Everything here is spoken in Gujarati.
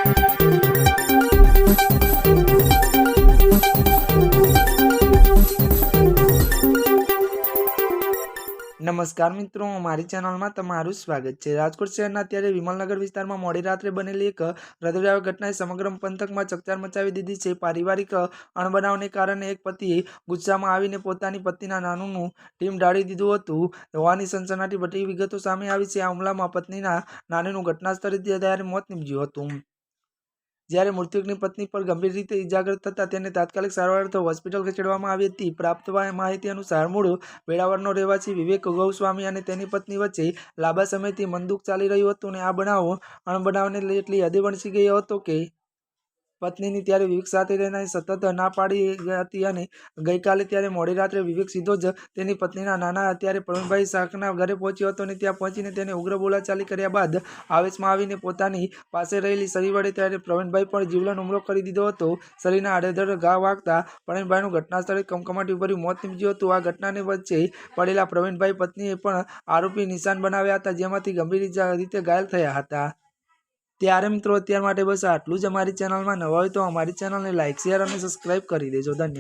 નમસ્કાર મિત્રો, મારી ચેનલમાં તમારું સ્વાગત છે। રાજકોટ શહેરના અત્યારે વિમલનગર વિસ્તારમાં મોડી રાત્રે બનેલી એક હૃદયદ્રાવક ઘટનાએ સમગ્ર પંથકમાં ચકચાર મચાવી દીધી છે। પારિવારિક અણબનાવને કારણે એક પતિએ ગુસ્સામાં આવીને પોતાની પત્નીના નાનુનું ટીમ ઢાળી દીધું હતું હોવાની સનસનાટી વિગતો સામે આવી છે। આ હુમલામાં પત્નીના નાનુનું ઘટના સ્થળે ત્યારે મોત નીપજ્યું હતું, જ્યારે મૃતકની પત્ની પર ગંભીર રીતે ઇજાગ્રસ્ત થતાં તેને તાત્કાલિક સારવાર અર્થે હોસ્પિટલ ખસેડવામાં આવી હતી। પ્રાપ્ત માહિતી અનુસાર મૂળ વેળાવળનો રહેવાસી વિવેક ગોસ્વામી અને તેની પત્ની વચ્ચે લાંબા સમયથી મનદુખ ચાલી રહ્યું હતું અને આ અણબનાવને એટલી હદે વણસી ગયો હતો કે પત્નીની ત્યારે વિવેક સાથે રહેનારી સતત ના પાડી હતી અને ગઈકાલે ત્યારે મોડી રાત્રે વિવેક સીધો જ તેની પત્નીના નાના ત્યારે પ્રવીણભાઈ શાકના ઘરે પહોંચ્યો હતો અને ત્યાં પહોંચીને તેને ઉગ્ર બોલાચાલી કર્યા બાદ આવેશમાં આવીને પોતાની પાસે રહેલી છરી વડે ત્યારે પ્રવીણભાઈ પર જીવલેણ હુમલો કરી દીધો હતો। શરીરના આડેધડ ઘા વાગતા પ્રવીણભાઈનું ઘટના સ્થળે કમકમાટીભર્યું મોત નીપજ્યું હતું। આ ઘટનાને વચ્ચે પડેલા પ્રવીણભાઈ પત્નીએ પણ આરોપી નિશાન બનાવ્યા હતા, જેમાંથી ગંભીર રીતે ઘાયલ થયા હતા। ત્યારે મિત્રો અત્યાર માટે બસ આટલું જ। અમારી ચેનલમાં નવા હોય તો અમારી ચેનલને લાઇક, શેર અને સબસ્ક્રાઇબ કરી દેજો। ધન્યવાદ।